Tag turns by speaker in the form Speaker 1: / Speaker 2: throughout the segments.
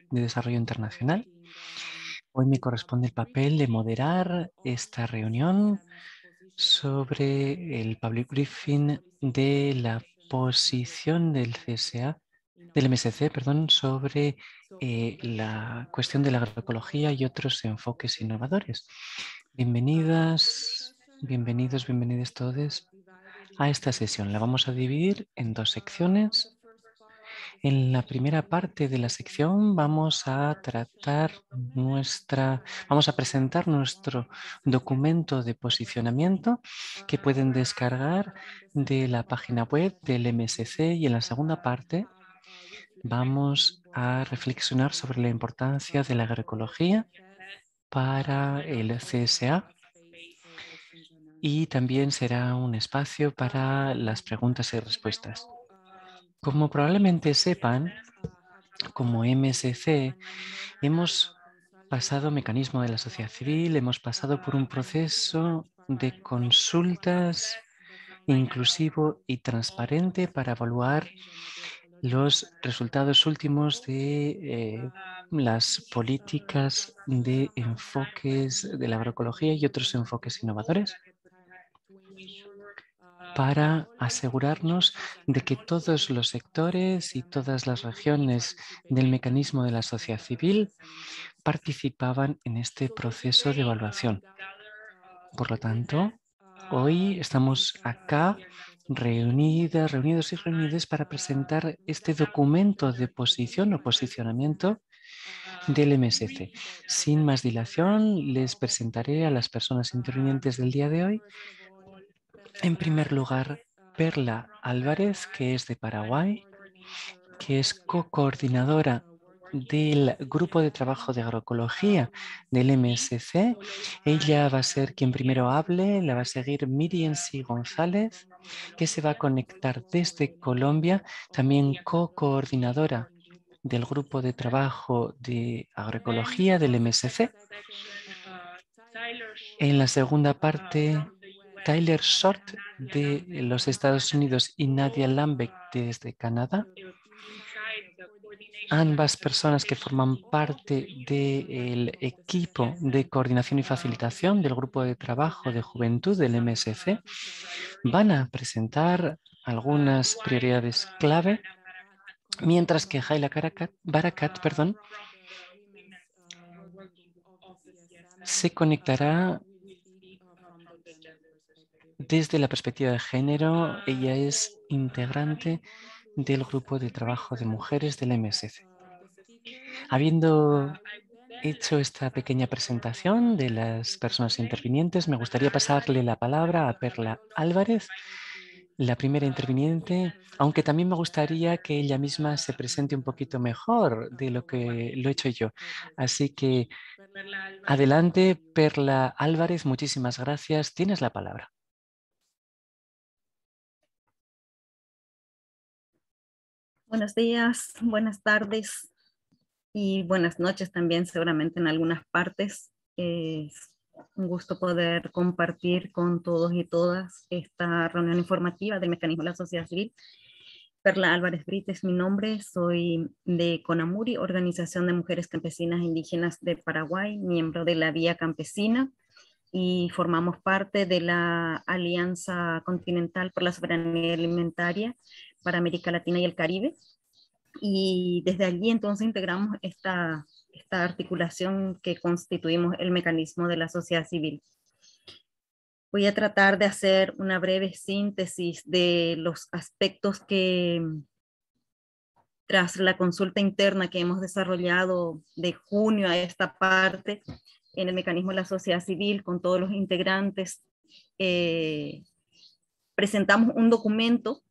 Speaker 1: de Desarrollo Internacional. Hoy me corresponde el papel de moderar esta reunión sobre el public briefing de la posición del CSA, del MSC, perdón, sobre la cuestión de la agroecología y otros enfoques innovadores. Bienvenidas, bienvenidos, bienvenidos todos a esta sesión. La vamos a dividir en dos secciones. En la primera parte de la sección vamos a presentar nuestro documento de posicionamiento que pueden descargar de la página web del MSC, y en la segunda parte vamos a reflexionar sobre la importancia de la agroecología para el CSA, y también será un espacio para las preguntas y respuestas. Como probablemente sepan, como MSC hemos pasado mecanismo de la sociedad civil, hemos pasado por un proceso de consultas inclusivo y transparente para evaluar los resultados últimos de las políticas de enfoques de la agroecología y otros enfoques innovadores, para asegurarnos de que todos los sectores y todas las regiones del mecanismo de la sociedad civil participaban en este proceso de evaluación. Por lo tanto, hoy estamos acá reunidos y reunidas para presentar este documento de posición o posicionamiento del MSC. Sin más dilación, les presentaré a las personas intervinientes del día de hoy. En primer lugar, Perla Álvarez, que es de Paraguay, que es co-coordinadora del grupo de trabajo de agroecología del MSC. Ella va a ser quien primero hable, la va a seguir Miriam C. González, que se va a conectar desde Colombia, también co-coordinadora del grupo de trabajo de agroecología del MSC. En la segunda parte, Tyler Short de los Estados Unidos y Nadia Lambeck desde Canadá. Ambas personas que forman parte del equipo de coordinación y facilitación del grupo de trabajo de juventud del MSC van a presentar algunas prioridades clave, mientras que Haila Barakat se conectará desde la perspectiva de género. Ella es integrante del grupo de trabajo de mujeres del MSC. Habiendo hecho esta pequeña presentación de las personas intervinientes, me gustaría pasarle la palabra a Perla Álvarez, la primera interviniente, aunque también me gustaría que ella misma se presente un poquito mejor de lo que lo he hecho yo. Así que adelante, Perla Álvarez, muchísimas gracias. Tienes la palabra.
Speaker 2: Buenos días, buenas tardes y buenas noches también, seguramente en algunas partes. Es un gusto poder compartir con todos y todas esta reunión informativa del mecanismo de la sociedad civil. Perla Álvarez Brito es mi nombre, soy de CONAMURI, Organización de Mujeres Campesinas e Indígenas de Paraguay, miembro de la Vía Campesina, y formamos parte de la Alianza Continental por la Soberanía Alimentaria para América Latina y el Caribe. Y desde allí entonces integramos esta articulación que constituimos el mecanismo de la sociedad civil. Voy a tratar de hacer una breve síntesis de los aspectos que, tras la consulta interna que hemos desarrollado de junio a esta parte, en el mecanismo de la sociedad civil, con todos los integrantes, presentamos un documento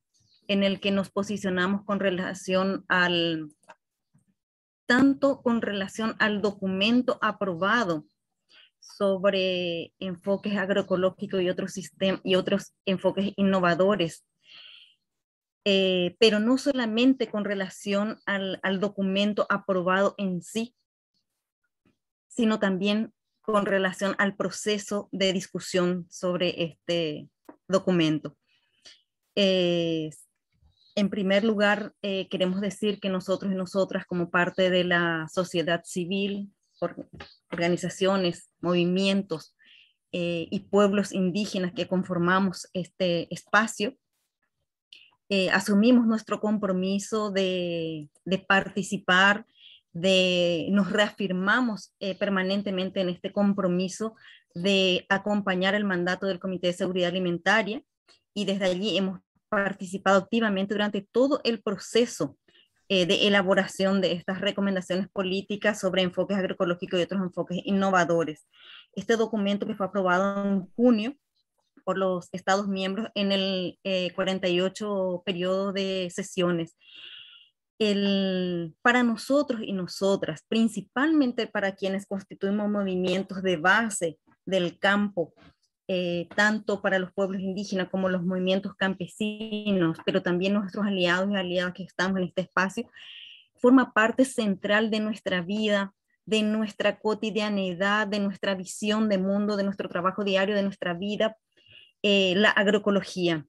Speaker 2: en el que nos posicionamos con relación tanto con relación al documento aprobado sobre enfoques agroecológicos y otros enfoques innovadores, pero no solamente con relación al documento aprobado en sí, sino también con relación al proceso de discusión sobre este documento. En primer lugar, queremos decir que nosotros y nosotras, como parte de la sociedad civil, organizaciones, movimientos y pueblos indígenas que conformamos este espacio, asumimos nuestro compromiso de participar, nos reafirmamos permanentemente en este compromiso de acompañar el mandato del Comité de Seguridad Alimentaria, y desde allí hemos participado activamente durante todo el proceso de elaboración de estas recomendaciones políticas sobre enfoques agroecológicos y otros enfoques innovadores. Este documento, que fue aprobado en junio por los Estados miembros en el 48 periodo de sesiones, para nosotros y nosotras, principalmente para quienes constituimos movimientos de base del campo, tanto para los pueblos indígenas como los movimientos campesinos, pero también nuestros aliados y aliadas que estamos en este espacio, forma parte central de nuestra vida, de nuestra cotidianidad, de nuestra visión de mundo, de nuestro trabajo diario, de nuestra vida. La agroecología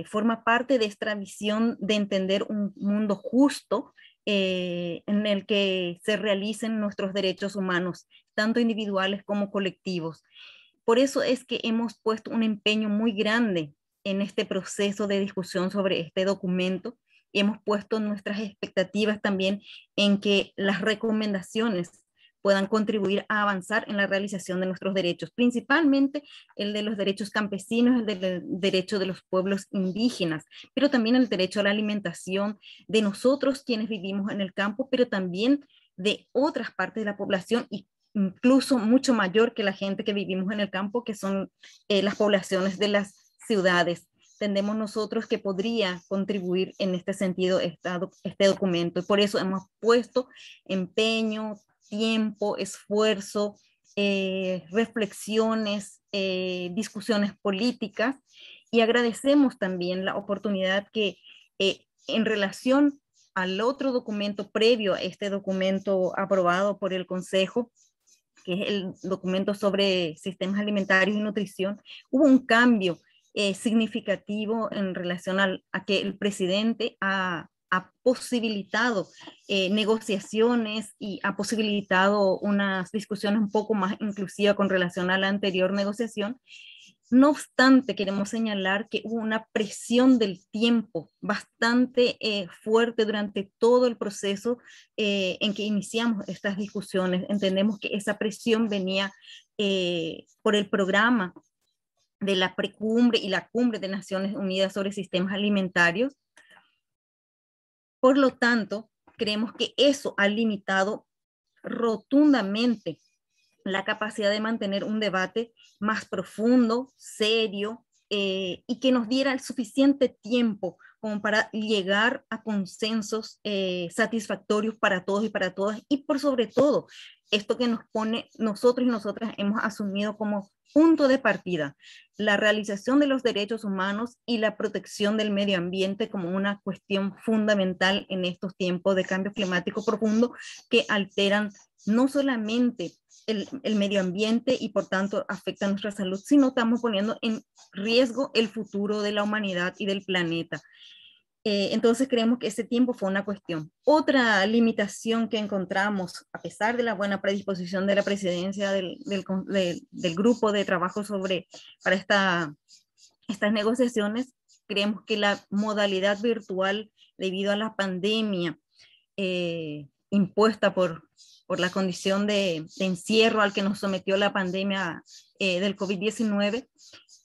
Speaker 2: forma parte de esta visión de entender un mundo justo en el que se realicen nuestros derechos humanos, tanto individuales como colectivos. Por eso es que hemos puesto un empeño muy grande en este proceso de discusión sobre este documento, y hemos puesto nuestras expectativas también en que las recomendaciones puedan contribuir a avanzar en la realización de nuestros derechos, principalmente el de los derechos campesinos, el del derecho de los pueblos indígenas, pero también el derecho a la alimentación de nosotros quienes vivimos en el campo, pero también de otras partes de la población, y incluso mucho mayor que la gente que vivimos en el campo, que son las poblaciones de las ciudades. Entendemos nosotros que podría contribuir en este sentido este documento, y por eso hemos puesto empeño, tiempo, esfuerzo, reflexiones, discusiones políticas, y agradecemos también la oportunidad que en relación al otro documento previo a este documento aprobado por el Consejo, que es el documento sobre sistemas alimentarios y nutrición, hubo un cambio significativo en relación a que el presidente ha posibilitado negociaciones y ha posibilitado unas discusiones un poco más inclusivas con relación a la anterior negociación. No obstante, queremos señalar que hubo una presión del tiempo bastante fuerte durante todo el proceso en que iniciamos estas discusiones. Entendemos que esa presión venía por el programa de la precumbre y la cumbre de Naciones Unidas sobre sistemas alimentarios. Por lo tanto, creemos que eso ha limitado rotundamente la capacidad de mantener un debate más profundo, serio, y que nos diera el suficiente tiempo como para llegar a consensos satisfactorios para todos y para todas, y por sobre todo, esto que nos pone nosotros y nosotras hemos asumido como punto de partida, la realización de los derechos humanos y la protección del medio ambiente como una cuestión fundamental en estos tiempos de cambio climático profundo que alteran no solamente el medio ambiente y por tanto afecta nuestra salud, sino estamos poniendo en riesgo el futuro de la humanidad y del planeta. Entonces creemos que ese tiempo fue una cuestión. Otra limitación que encontramos, a pesar de la buena predisposición de la presidencia del grupo de trabajo para estas negociaciones, creemos que la modalidad virtual, debido a la pandemia impuesta por la condición de encierro al que nos sometió la pandemia del COVID-19,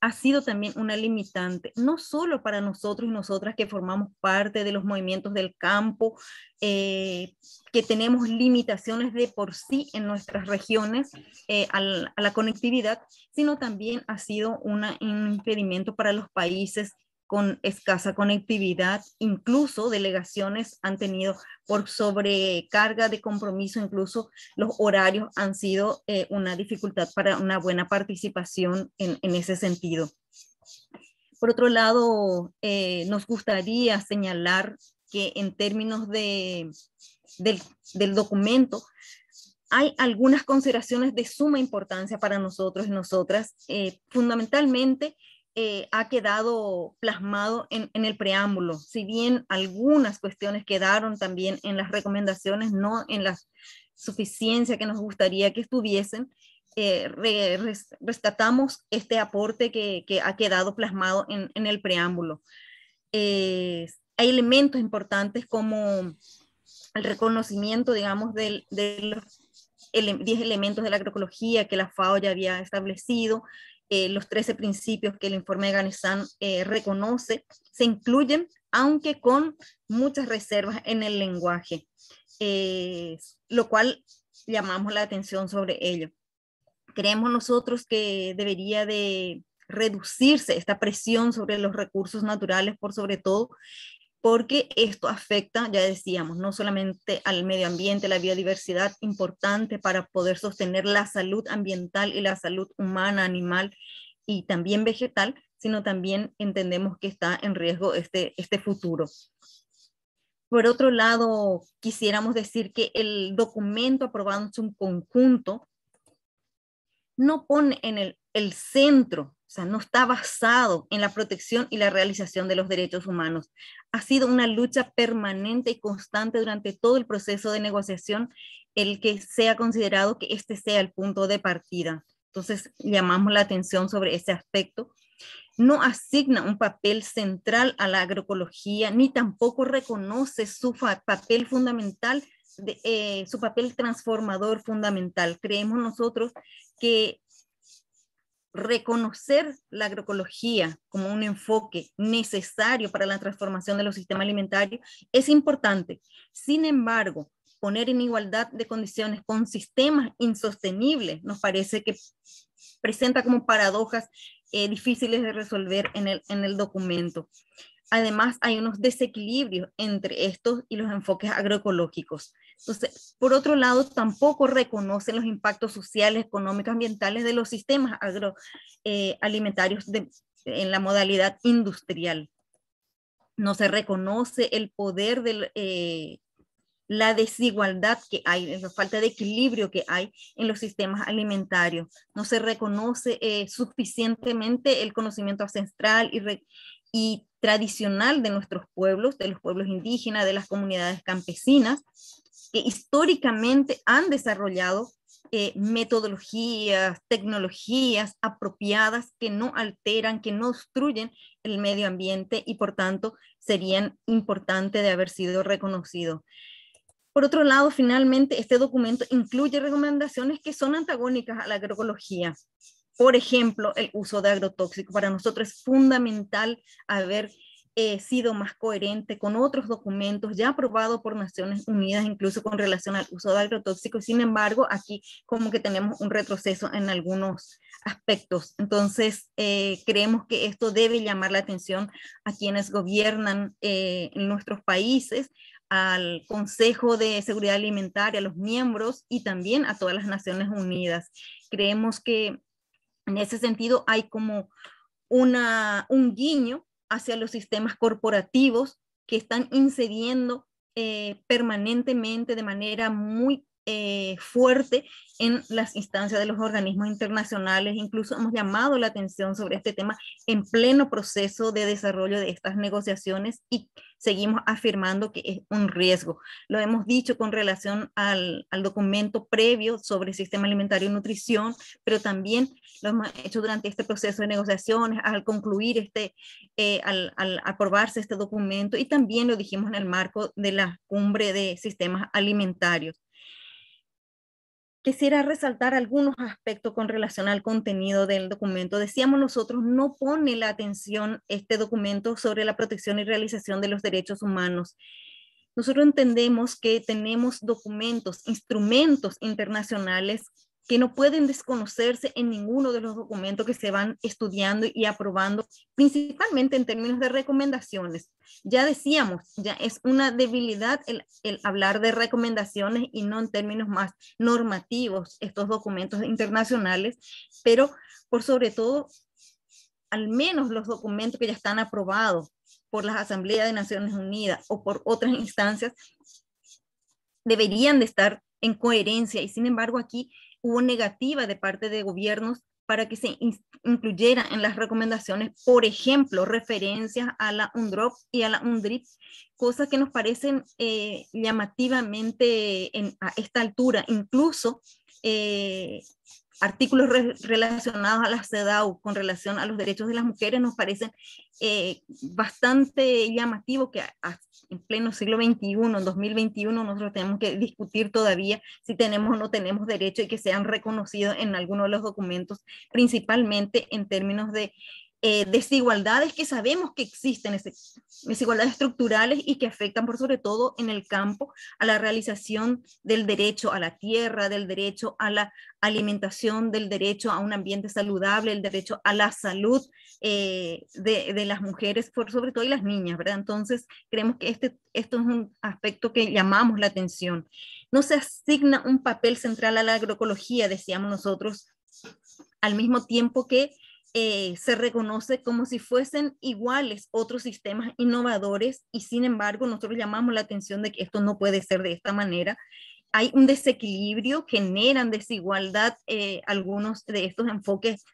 Speaker 2: ha sido también una limitante, no solo para nosotros y nosotras que formamos parte de los movimientos del campo, que tenemos limitaciones de por sí en nuestras regiones a la conectividad, sino también ha sido un impedimento para los países con escasa conectividad. Incluso delegaciones han tenido por sobrecarga de compromiso, incluso los horarios han sido una dificultad para una buena participación en ese sentido. Por otro lado, nos gustaría señalar que en términos del documento, hay algunas consideraciones de suma importancia para nosotros y nosotras, fundamentalmente ha quedado plasmado en el preámbulo. Si bien algunas cuestiones quedaron también en las recomendaciones, no en la suficiencia que nos gustaría que estuviesen, rescatamos este aporte que ha quedado plasmado en el preámbulo. Hay elementos importantes como el reconocimiento, digamos, de los 10 elementos de la agroecología que la FAO ya había establecido, los 13 principios que el informe de Ganezan reconoce, se incluyen, aunque con muchas reservas en el lenguaje, lo cual llamamos la atención sobre ello. Creemos nosotros que debería de reducirse esta presión sobre los recursos naturales, por sobre todo, porque esto afecta, ya decíamos, no solamente al medio ambiente, la biodiversidad importante para poder sostener la salud ambiental y la salud humana, animal y también vegetal, sino también entendemos que está en riesgo este futuro. Por otro lado, quisiéramos decir que el documento aprobado en su conjunto no pone en el centro, o sea, no está basado en la protección y la realización de los derechos humanos. Ha sido una lucha permanente y constante durante todo el proceso de negociación el que sea considerado que este sea el punto de partida. Entonces, llamamos la atención sobre ese aspecto. No asigna un papel central a la agroecología, ni tampoco reconoce su papel fundamental, su papel transformador fundamental. Creemos nosotros que reconocer la agroecología como un enfoque necesario para la transformación de los sistemas alimentarios es importante. Sin embargo, poner en igualdad de condiciones con sistemas insostenibles nos parece que presenta como paradojas difíciles de resolver en el documento. Además, hay unos desequilibrios entre estos y los enfoques agroecológicos. Entonces, por otro lado, tampoco reconocen los impactos sociales, económicos, ambientales de los sistemas agroalimentarios en la modalidad industrial. No se reconoce el poder de la desigualdad que hay, la falta de equilibrio que hay en los sistemas alimentarios. No se reconoce suficientemente el conocimiento ancestral y tradicional de nuestros pueblos, de los pueblos indígenas, de las comunidades campesinas, que históricamente han desarrollado metodologías, tecnologías apropiadas que no alteran, que no obstruyen el medio ambiente y por tanto serían importantes de haber sido reconocidos. Por otro lado, finalmente, este documento incluye recomendaciones que son antagónicas a la agroecología. Por ejemplo, el uso de agrotóxicos. Para nosotros es fundamental haber sido más coherente con otros documentos ya aprobados por Naciones Unidas, incluso con relación al uso de agrotóxicos. Sin embargo, aquí como que tenemos un retroceso en algunos aspectos. Entonces, creemos que esto debe llamar la atención a quienes gobiernan en nuestros países, al Consejo de Seguridad Alimentaria, a los miembros y también a todas las Naciones Unidas. Creemos que en ese sentido hay como un guiño hacia los sistemas corporativos que están incidiendo permanentemente de manera muy fuerte en las instancias de los organismos internacionales. Incluso hemos llamado la atención sobre este tema en pleno proceso de desarrollo de estas negociaciones y seguimos afirmando que es un riesgo. Lo hemos dicho con relación al documento previo sobre sistema alimentario y nutrición, pero también lo hemos hecho durante este proceso de negociaciones, al concluir al aprobarse este documento, y también lo dijimos en el marco de la cumbre de sistemas alimentarios. Quisiera resaltar algunos aspectos con relación al contenido del documento. Decíamos nosotros, no pone la atención este documento sobre la protección y realización de los derechos humanos. Nosotros entendemos que tenemos documentos, instrumentos internacionales que no pueden desconocerse en ninguno de los documentos que se van estudiando y aprobando, principalmente en términos de recomendaciones. Ya decíamos, ya es una debilidad el hablar de recomendaciones y no en términos más normativos estos documentos internacionales, pero por sobre todo, al menos los documentos que ya están aprobados por las Asambleas de Naciones Unidas o por otras instancias, deberían de estar en coherencia, y sin embargo aquí hubo negativa de parte de gobiernos para que se incluyera en las recomendaciones, por ejemplo, referencias a la UNDROP y a la UNDRIP, cosas que nos parecen llamativamente a esta altura, incluso artículos relacionados a la CEDAW con relación a los derechos de las mujeres nos parecen bastante llamativos que en pleno siglo XXI, en 2021, nosotros tenemos que discutir todavía si tenemos o no tenemos derecho y que sean reconocidos en algunos de los documentos, principalmente en términos de desigualdades que sabemos que existen, desigualdades estructurales y que afectan por sobre todo en el campo a la realización del derecho a la tierra, del derecho a la alimentación, del derecho a un ambiente saludable, el derecho a la salud de las mujeres, por sobre todo y las niñas, ¿verdad? Entonces, creemos que esto es un aspecto que llamamos la atención. No se asigna un papel central a la agroecología, decíamos nosotros, al mismo tiempo que se reconoce como si fuesen iguales otros sistemas innovadores y sin embargo nosotros llamamos la atención de que esto no puede ser de esta manera. Hay un desequilibrio, generan desigualdad algunos de estos enfoques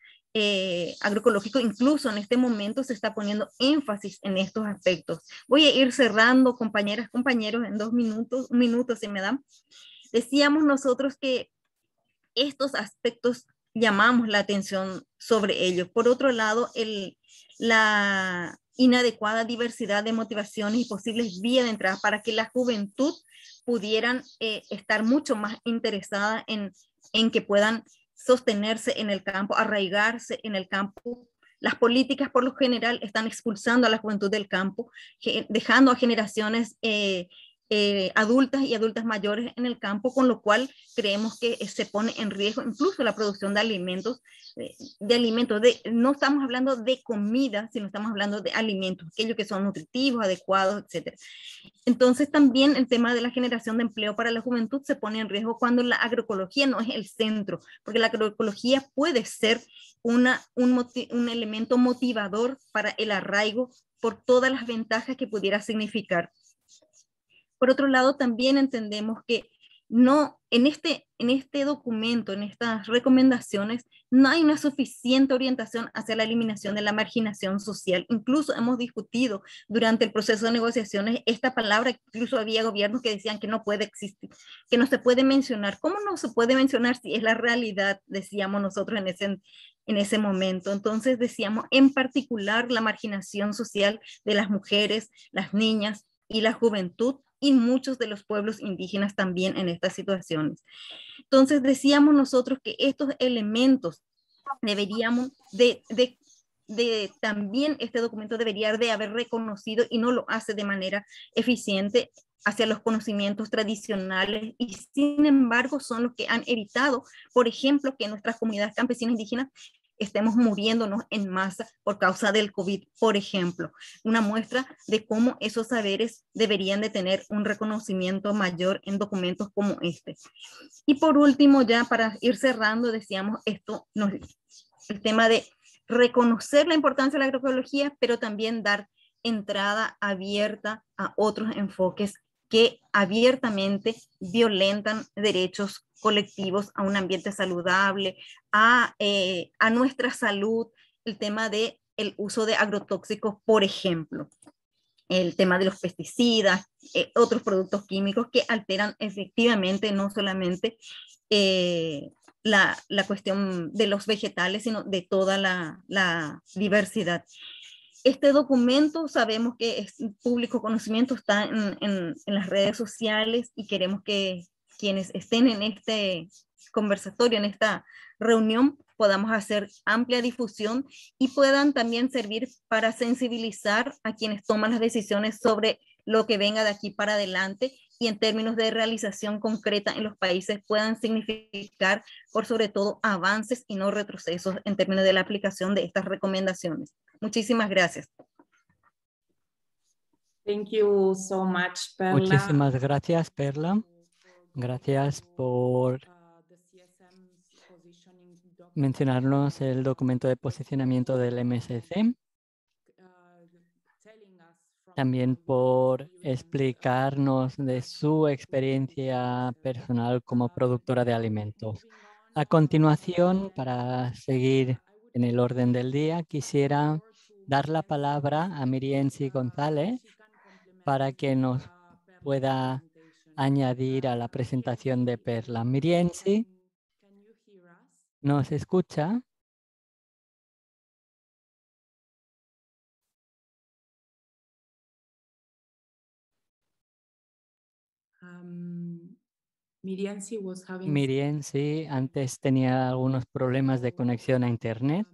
Speaker 2: agroecológicos, incluso en este momento se está poniendo énfasis en estos aspectos. Voy a ir cerrando, compañeras, compañeros, en 2 minutos, un minuto si me dan. Decíamos nosotros que estos aspectos llamamos la atención sobre ellos. Por otro lado, la inadecuada diversidad de motivaciones y posibles vías de entrada para que la juventud pudieran estar mucho más interesada en que puedan sostenerse en el campo, arraigarse en el campo. Las políticas por lo general están expulsando a la juventud del campo, dejando a generaciones adultas y adultas mayores en el campo, con lo cual creemos que se pone en riesgo incluso la producción de alimentos, no estamos hablando de comida, sino estamos hablando de alimentos, aquellos que son nutritivos, adecuados, etc. Entonces también el tema de la generación de empleo para la juventud se pone en riesgo cuando la agroecología no es el centro, porque la agroecología puede ser un elemento motivador para el arraigo por todas las ventajas que pudiera significar. Por otro lado, también entendemos que no, en este documento, en estas recomendaciones, no hay una suficiente orientación hacia la eliminación de la marginación social. Incluso hemos discutido durante el proceso de negociaciones esta palabra, incluso había gobiernos que decían que no puede existir, que no se puede mencionar. ¿Cómo no se puede mencionar si es la realidad? Decíamos nosotros en ese momento. Entonces decíamos en particular la marginación social de las mujeres, las niñas y la juventud, y muchos de los pueblos indígenas también en estas situaciones. Entonces decíamos nosotros que estos elementos deberíamos también este documento debería de haber reconocido y no lo hace de manera eficiente hacia los conocimientos tradicionales y sin embargo son los que han evitado, por ejemplo, que nuestras comunidades campesinas indígenas estemos muriéndonos en masa por causa del COVID, por ejemplo. Una muestra de cómo esos saberes deberían de tener un reconocimiento mayor en documentos como este. Y por último, ya para ir cerrando, decíamos el tema de reconocer la importancia de la agroecología, pero también dar entrada abierta a otros enfoques que abiertamente violentan derechos colectivos a un ambiente saludable, a nuestra salud, el tema del uso de agrotóxicos, por ejemplo, el tema de los pesticidas, otros productos químicos que alteran efectivamente no solamente la cuestión de los vegetales, sino de toda la diversidad. Este documento sabemos que es público conocimiento, está en las redes sociales y queremos que quienes estén en este conversatorio, en esta reunión, podamos hacer amplia difusión y puedan también servir para sensibilizar a quienes toman las decisiones sobre lo que venga de aquí para adelante y en términos de realización concreta en los países puedan significar, por sobre todo, avances y no retrocesos en términos de la aplicación de estas recomendaciones. Muchísimas gracias.
Speaker 3: Thank you so much, Perla.
Speaker 1: Muchísimas gracias, Perla. Gracias por mencionarnos el documento de posicionamiento del MSC. También por explicarnos de su experiencia personal como productora de alimentos.
Speaker 4: A continuación, para seguir en el orden del día, quisiera dar la palabra a Mirienzi González para que nos pueda añadir a la presentación de Perla. Mirienzi, ¿nos escucha? Mirienzi antes tenía algunos problemas de conexión a Internet.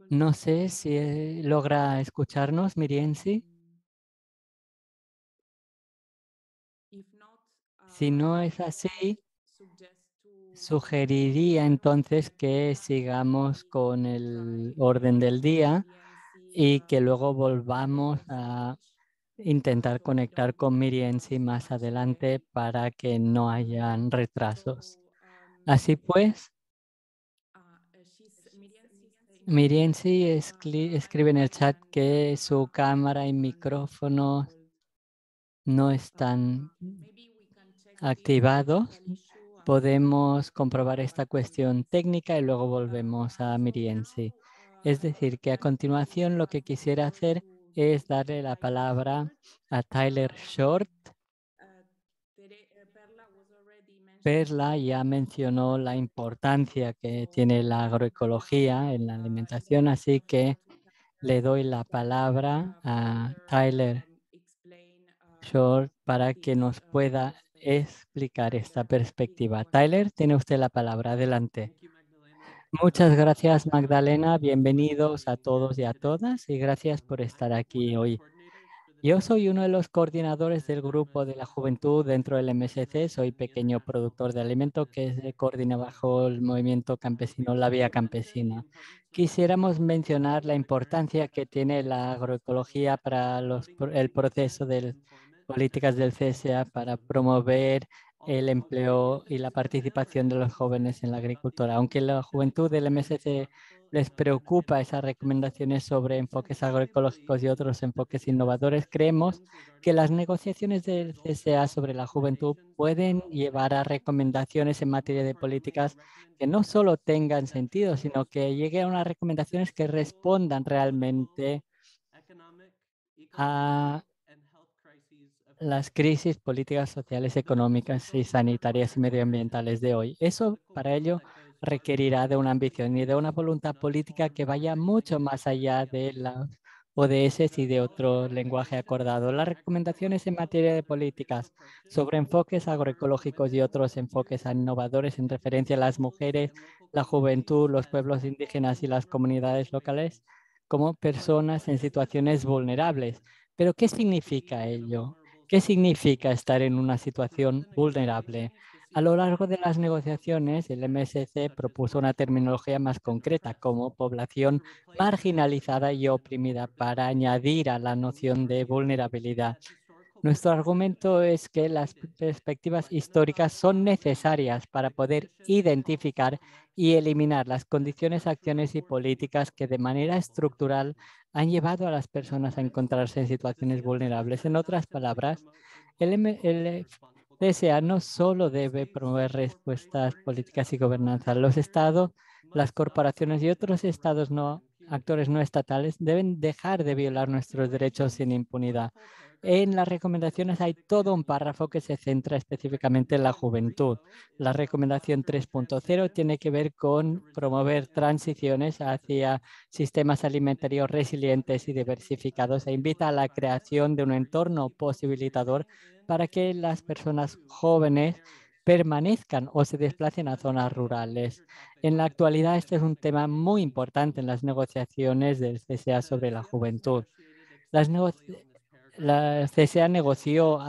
Speaker 4: No sé si logra escucharnos, Mirienzi. Si no es así, sugeriría entonces que sigamos con el orden del día y que luego volvamos a intentar conectar con Mirienzi más adelante para que no hayan retrasos. Así pues, Mirienzi escribe en el chat que su cámara y micrófono no están activados. Podemos comprobar esta cuestión técnica y luego volvemos a Mirienzi. Es decir, que a continuación lo que quisiera hacer es darle la palabra a Tyler Short. Perla ya mencionó la importancia que tiene la agroecología en la alimentación, así que le doy la palabra a Tyler Short para que nos pueda explicar esta perspectiva. Tyler, tiene usted la palabra. Adelante. Muchas gracias, Magdalena. Bienvenidos a todos y a todas y gracias por estar aquí hoy. Yo soy uno de los coordinadores del grupo de la juventud dentro del MSC. Soy pequeño productor de alimento que se coordina bajo el movimiento campesino La Vía Campesina. Quisiéramos mencionar la importancia que tiene la agroecología para el proceso de políticas del CSA para promover el empleo y la participación de los jóvenes en la agricultura. Aunque la juventud del MSC les preocupa esas recomendaciones sobre enfoques agroecológicos y otros enfoques innovadores, creemos que las negociaciones del CSA sobre la juventud pueden llevar a recomendaciones en materia de políticas que no solo tengan sentido, sino que lleguen a unas recomendaciones que respondan realmente a las crisis políticas, sociales, económicas y sanitarias y medioambientales de hoy. Eso, para ello, requerirá de una ambición y de una voluntad política que vaya mucho más allá de las ODS y de otro lenguaje acordado. Las recomendaciones en materia de políticas sobre enfoques agroecológicos y otros enfoques innovadores en referencia a las mujeres, la juventud, los pueblos indígenas y las comunidades locales como personas en situaciones vulnerables. Pero, ¿qué significa ello? ¿Qué significa estar en una situación vulnerable? A lo largo de las negociaciones, el MSC propuso una terminología más concreta como población marginalizada y oprimida para añadir a la noción de vulnerabilidad. Nuestro argumento es que las perspectivas históricas son necesarias para poder identificar y eliminar las condiciones, acciones y políticas que de manera estructural han llevado a las personas a encontrarse en situaciones vulnerables. En otras palabras, el CSA no solo debe promover respuestas políticas y gobernanza. Los estados, las corporaciones y otros actores no estatales deben dejar de violar nuestros derechos sin impunidad. En las recomendaciones hay todo un párrafo que se centra específicamente en la juventud. La recomendación 3.0 tiene que ver con promover transiciones hacia sistemas alimentarios resilientes y diversificados e invita a la creación de un entorno posibilitador para que las personas jóvenes permanezcan o se desplacen a zonas rurales. En la actualidad, este es un tema muy importante en las negociaciones del CSA sobre la juventud. La CSA negoció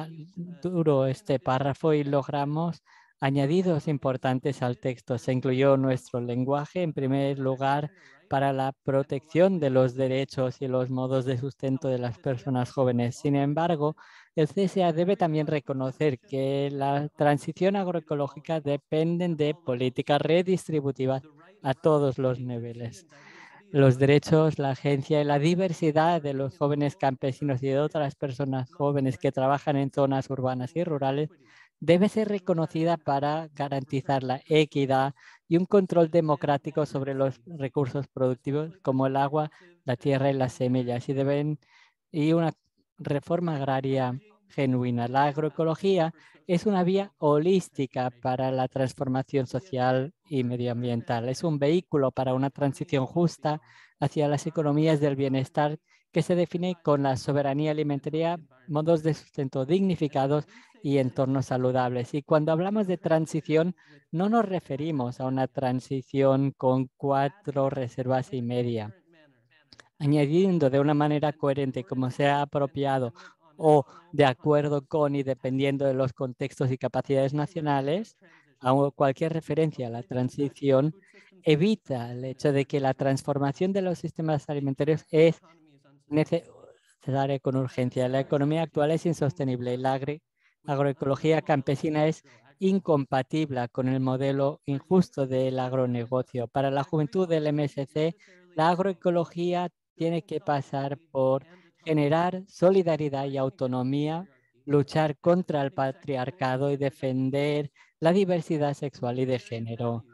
Speaker 4: duro este párrafo y logramos añadidos importantes al texto. Se incluyó nuestro lenguaje, en primer lugar, para la protección de los derechos y los modos de sustento de las personas jóvenes. Sin embargo, el CSA debe también reconocer que la transición agroecológica depende de políticas redistributivas a todos los niveles. Los derechos, la agencia y la diversidad de los jóvenes campesinos y de otras personas jóvenes que trabajan en zonas urbanas y rurales debe ser reconocida para garantizar la equidad y un control democrático sobre los recursos productivos como el agua, la tierra y las semillas, y una reforma agraria genuina. La agroecología es una vía holística para la transformación social y medioambiental. Es un vehículo para una transición justa hacia las economías del bienestar que se define con la soberanía alimentaria, modos de sustento dignificados y entornos saludables. Y cuando hablamos de transición, no nos referimos a una transición con 4 reservas y media, añadiendo de una manera coherente como sea apropiado o de acuerdo con y dependiendo de los contextos y capacidades nacionales, cualquier referencia a la transición evita el hecho de que la transformación de los sistemas alimentarios es necesaria con urgencia. La economía actual es insostenible y la agroecología campesina es incompatible con el modelo injusto del agronegocio. Para la juventud del MSC, la agroecología tiene que pasar por generar solidaridad y autonomía, luchar contra el patriarcado y defender la diversidad sexual y de género.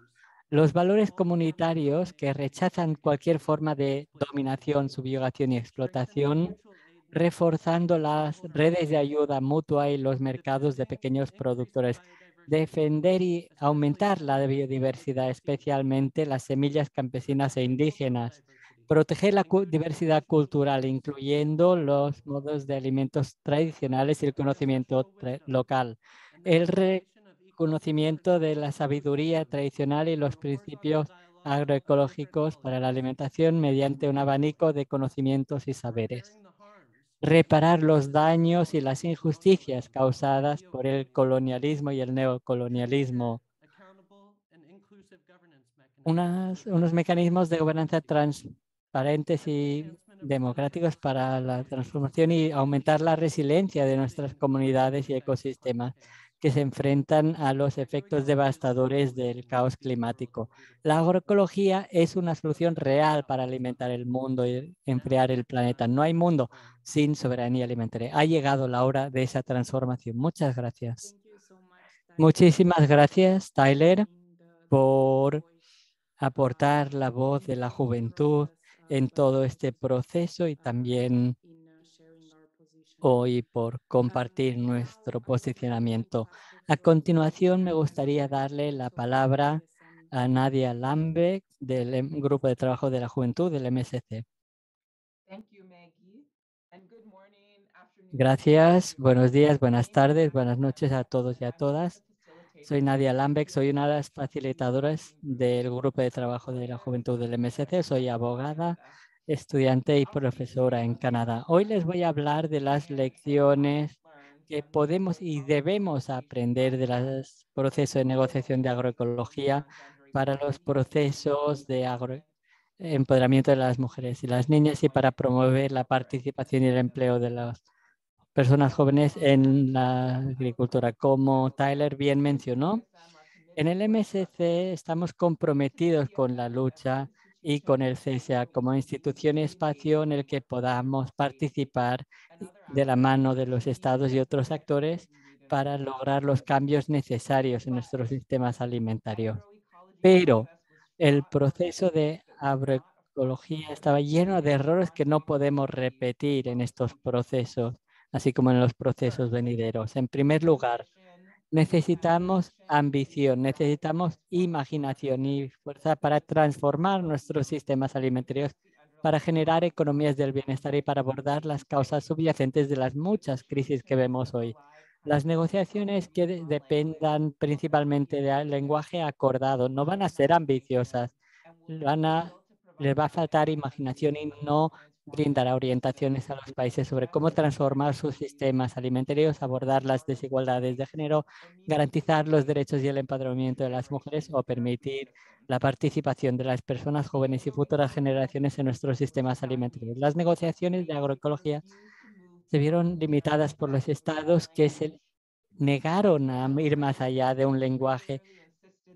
Speaker 4: Los valores comunitarios que rechazan cualquier forma de dominación, subjugación y explotación, reforzando las redes de ayuda mutua y los mercados de pequeños productores. Defender y aumentar la biodiversidad, especialmente las semillas campesinas e indígenas. Proteger la diversidad cultural, incluyendo los modos de alimentos tradicionales y el conocimiento local. El conocimiento de la sabiduría tradicional y los principios agroecológicos para la alimentación mediante un abanico de conocimientos y saberes. Reparar los daños y las injusticias causadas por el colonialismo y el neocolonialismo. Unos mecanismos de gobernanza transparentes y democráticos para la transformación y aumentar la resiliencia de nuestras comunidades y ecosistemas que se enfrentan a los efectos devastadores del caos climático. La agroecología es una solución real para alimentar el mundo y enfriar el planeta. No hay mundo sin soberanía alimentaria. Ha llegado la hora de esa transformación. Muchas gracias. Muchísimas gracias, Tyler, por aportar la voz de la juventud en todo este proceso y también hoy por compartir nuestro posicionamiento. A continuación, me gustaría darle la palabra a Nadia Lambeck del Grupo de Trabajo de la Juventud del MSC. Gracias, buenos días, buenas tardes, buenas noches a todos y a todas. Soy Nadia Lambeck, soy una de las facilitadoras del Grupo de Trabajo de la Juventud del MSC. Soy abogada, estudiante y profesora en Canadá. Hoy les voy a hablar de las lecciones que podemos y debemos aprender de los procesos de negociación de agroecología para los procesos de empoderamiento de las mujeres y las niñas y para promover la participación y el empleo de las personas jóvenes en la agricultura. Como Tyler bien mencionó, en el MSC estamos comprometidos con la lucha y con el CSA como institución y espacio en el que podamos participar de la mano de los estados y otros actores para lograr los cambios necesarios en nuestros sistemas alimentarios. Pero el proceso de agroecología estaba lleno de errores que no podemos repetir en estos procesos, así como en los procesos venideros. En primer lugar, necesitamos ambición, necesitamos imaginación y fuerza para transformar nuestros sistemas alimentarios, para generar economías del bienestar y para abordar las causas subyacentes de las muchas crisis que vemos hoy. Las negociaciones que dependan principalmente del lenguaje acordado no van a ser ambiciosas, les va a faltar imaginación y no brindará orientaciones a los países sobre cómo transformar sus sistemas alimentarios, abordar las desigualdades de género, garantizar los derechos y el empoderamiento de las mujeres o permitir la participación de las personas jóvenes y futuras generaciones en nuestros sistemas alimentarios. Las negociaciones de agroecología se vieron limitadas por los estados que se negaron a ir más allá de un lenguaje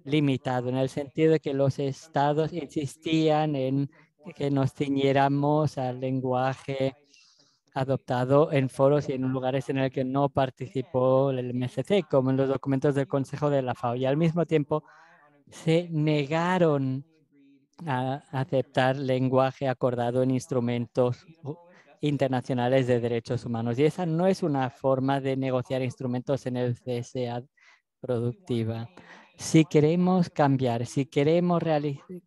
Speaker 4: limitado, en el sentido de que los estados insistían en que nos ciñéramos al lenguaje adoptado en foros y en lugares en el que no participó el MSC, como en los documentos del Consejo de la FAO, y al mismo tiempo se negaron a aceptar lenguaje acordado en instrumentos internacionales de derechos humanos. Y esa no es una forma de negociar instrumentos en el CSA productiva. Si queremos cambiar, si queremos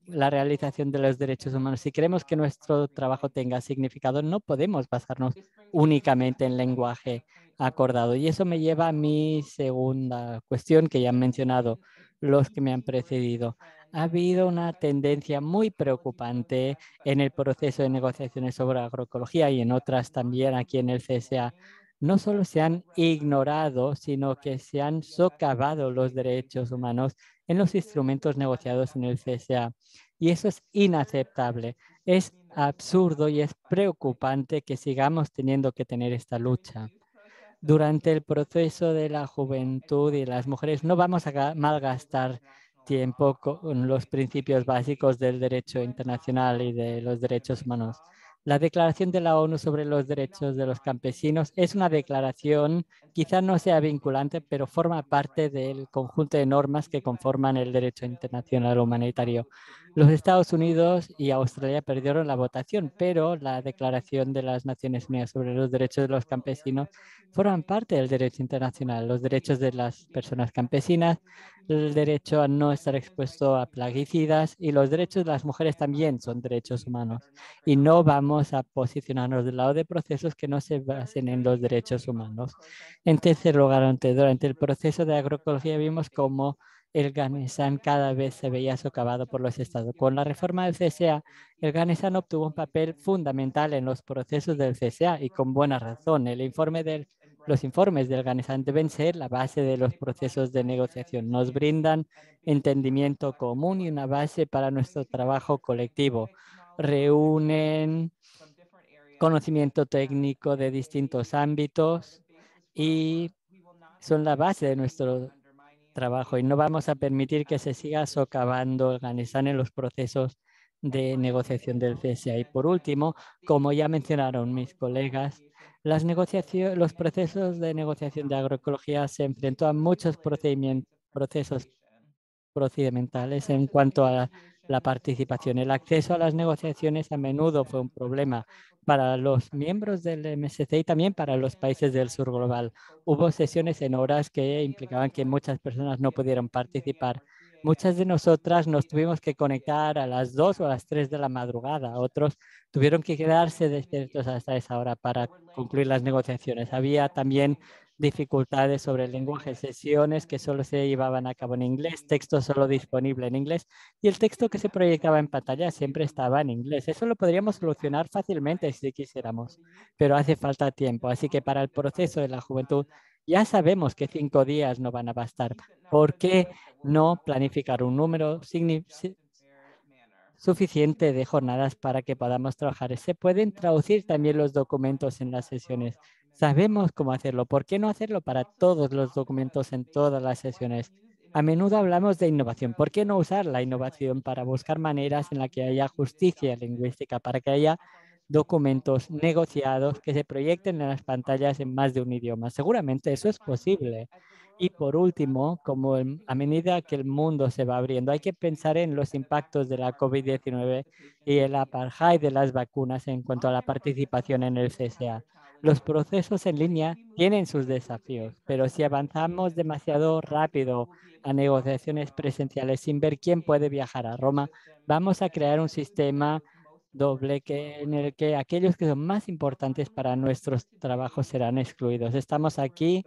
Speaker 4: la realización de los derechos humanos, si queremos que nuestro trabajo tenga significado, no podemos basarnos únicamente en lenguaje acordado. Y eso me lleva a mi segunda cuestión que ya han mencionado los que me han precedido. Ha habido una tendencia muy preocupante en el proceso de negociaciones sobre agroecología y en otras también aquí en el CSA. No solo se han ignorado, sino que se han socavado los derechos humanos en los instrumentos negociados en el CSA. Y eso es inaceptable. Es absurdo y es preocupante que sigamos teniendo que tener esta lucha. Durante el proceso de la juventud y las mujeres no vamos a malgastar tiempo con los principios básicos del derecho internacional y de los derechos humanos. La Declaración de la ONU sobre los Derechos de los Campesinos es una declaración, quizá no sea vinculante, pero forma parte del conjunto de normas que conforman el derecho internacional humanitario. Los Estados Unidos y Australia perdieron la votación, pero la Declaración de las Naciones Unidas sobre los Derechos de los Campesinos forman parte del derecho internacional, los derechos de las personas campesinas, el derecho a no estar expuesto a plaguicidas y los derechos de las mujeres también son derechos humanos. Y no vamos a posicionarnos del lado de procesos que no se basen en los derechos humanos. En tercer lugar, durante el proceso de agroecología vimos cómo el Ganesán cada vez se veía socavado por los estados. Con la reforma del CSA, el Ganesán obtuvo un papel fundamental en los procesos del CSA y con buena razón. Los informes del Ganesán deben ser la base de los procesos de negociación. Nos brindan entendimiento común y una base para nuestro trabajo colectivo. Reúnen conocimiento técnico de distintos ámbitos y son la base de nuestro trabajo y no vamos a permitir que se siga socavando el Ganesán en los procesos de negociación del CSA. Y por último, como ya mencionaron mis colegas, los procesos de negociación de agroecología se enfrentó a muchos procesos procedimentales en cuanto a la participación. El acceso a las negociaciones a menudo fue un problema para los miembros del MSC y también para los países del sur global. Hubo sesiones en horas que implicaban que muchas personas no pudieron participar. Muchas de nosotras nos tuvimos que conectar a las 2 o a las 3 de la madrugada. Otros tuvieron que quedarse despiertos hasta esa hora para concluir las negociaciones. Había también dificultades sobre el lenguaje, sesiones que solo se llevaban a cabo en inglés, texto solo disponible en inglés y el texto que se proyectaba en pantalla siempre estaba en inglés. Eso lo podríamos solucionar fácilmente si quisiéramos, pero hace falta tiempo. Así que para el proceso de la juventud ya sabemos que 5 días no van a bastar. ¿Por qué no planificar un número suficiente de jornadas para que podamos trabajar? Se pueden traducir también los documentos en las sesiones. Sabemos cómo hacerlo. ¿Por qué no hacerlo para todos los documentos en todas las sesiones? A menudo hablamos de innovación. ¿Por qué no usar la innovación para buscar maneras en las que haya justicia lingüística, para que haya documentos negociados que se proyecten en las pantallas en más de un idioma? Seguramente eso es posible. Y por último, a medida que el mundo se va abriendo, hay que pensar en los impactos de la COVID-19 y el apartheid de las vacunas en cuanto a la participación en el CSA. Los procesos en línea tienen sus desafíos, pero si avanzamos demasiado rápido a negociaciones presenciales sin ver quién puede viajar a Roma, vamos a crear un sistema doble en el que aquellos que son más importantes para nuestros trabajos serán excluidos. Estamos aquí,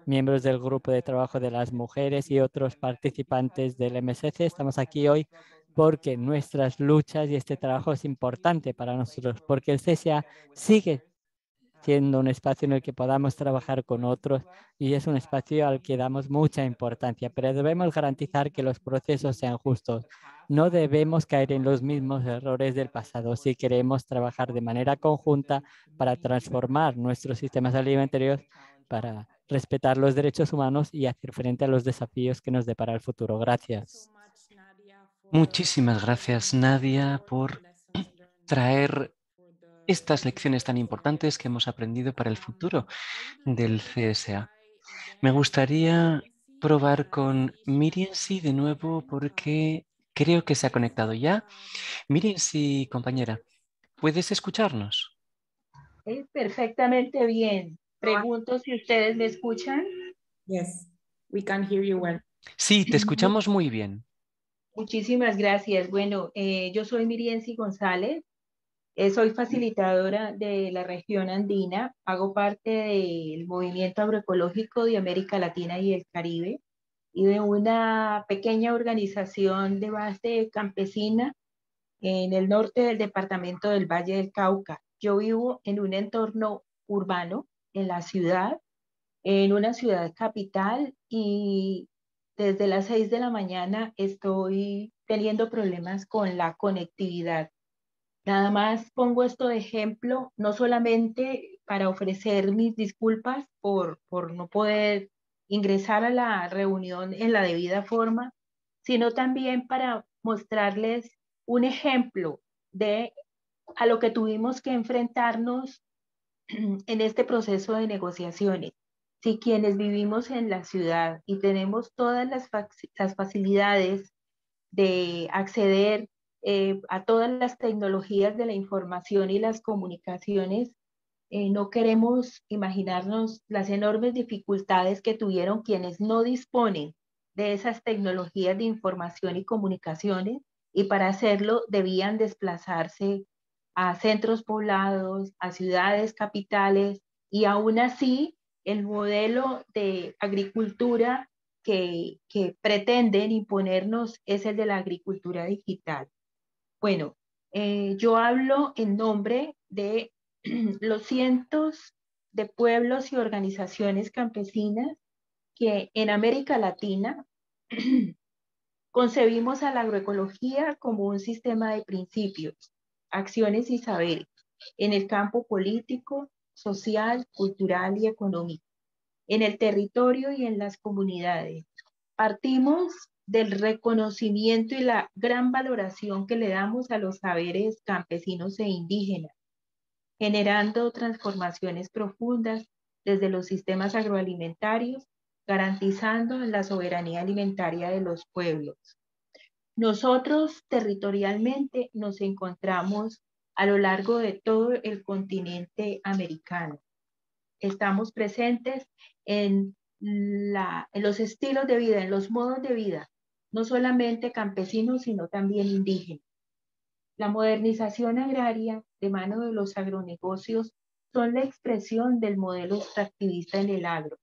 Speaker 4: miembros del grupo de trabajo de las mujeres y otros participantes del MSC. Estamos aquí hoy porque nuestras luchas y este trabajo es importante para nosotros, porque el CSA sigue siendo un espacio en el que podamos trabajar con otros y es un espacio al que damos mucha importancia, pero debemos garantizar que los procesos sean justos. No debemos caer en los mismos errores del pasado si queremos trabajar de manera conjunta para transformar nuestros sistemas alimentarios, para respetar los derechos humanos y hacer frente a los desafíos que nos depara el futuro. Gracias.
Speaker 1: Muchísimas gracias, Nadia, por traer estas lecciones tan importantes que hemos aprendido para el futuro del CSA. Me gustaría probar con Miriam de nuevo porque creo que se ha conectado ya. Miriam, compañera, ¿puedes escucharnos?
Speaker 5: Perfectamente bien. Pregunto si ustedes me escuchan.
Speaker 3: Yes, we can hear you well.
Speaker 1: Sí, te escuchamos muy bien.
Speaker 5: Muchísimas gracias. Bueno, yo soy Mirienzi González. Soy facilitadora de la región andina. Hago parte del movimiento agroecológico de América Latina y el Caribe y de una pequeña organización de base campesina en el norte del departamento del Valle del Cauca. Yo vivo en un entorno urbano, en la ciudad, en una ciudad capital, y desde las 6 de la mañana estoy teniendo problemas con la conectividad. Nada más pongo esto de ejemplo, no solamente para ofrecer mis disculpas por no poder ingresar a la reunión en la debida forma, sino también para mostrarles un ejemplo de a lo que tuvimos que enfrentarnos en este proceso de negociaciones. Si quienes vivimos en la ciudad y tenemos todas las facilidades de acceder a todas las tecnologías de la información y las comunicaciones, no queremos imaginarnos las enormes dificultades que tuvieron quienes no disponen de esas tecnologías de información y comunicaciones, y para hacerlo debían desplazarse a centros poblados, a ciudades capitales, y aún así el modelo de agricultura que pretenden imponernos es el de la agricultura digital. Bueno, yo hablo en nombre de los cientos de pueblos y organizaciones campesinas que en América Latina concebimos a la agroecología como un sistema de principios, acciones y saberes en el campo político, social, cultural y económico, en el territorio y en las comunidades. Partimos del reconocimiento y la gran valoración que le damos a los saberes campesinos e indígenas, generando transformaciones profundas desde los sistemas agroalimentarios, garantizando la soberanía alimentaria de los pueblos. Nosotros territorialmente nos encontramos a lo largo de todo el continente americano. Estamos presentes en los estilos de vida, en los modos de vida, no solamente campesinos, sino también indígenas. La modernización agraria de mano de los agronegocios son la expresión del modelo extractivista en el agro.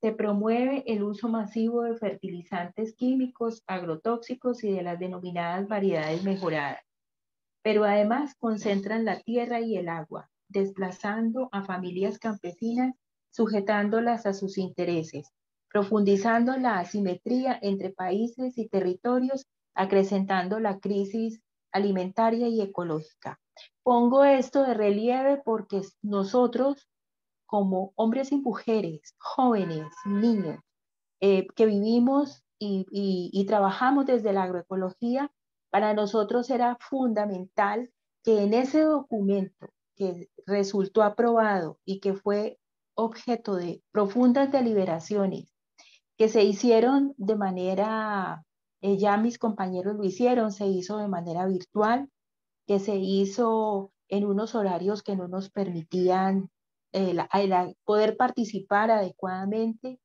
Speaker 5: Se promueve el uso masivo de fertilizantes químicos, agrotóxicos y de las denominadas variedades mejoradas, pero además concentran la tierra y el agua, desplazando a familias campesinas, sujetándolas a sus intereses, profundizando la asimetría entre países y territorios, acrecentando la crisis alimentaria y ecológica. Pongo esto de relieve porque nosotros, como hombres y mujeres, jóvenes, niños, que vivimos y trabajamos desde la agroecología, para nosotros era fundamental que en ese documento que resultó aprobado y que fue objeto de profundas deliberaciones, que se hicieron de manera, ya mis compañeros lo hicieron, se hizo de manera virtual, que se hizo en unos horarios que no nos permitían poder participar adecuadamente,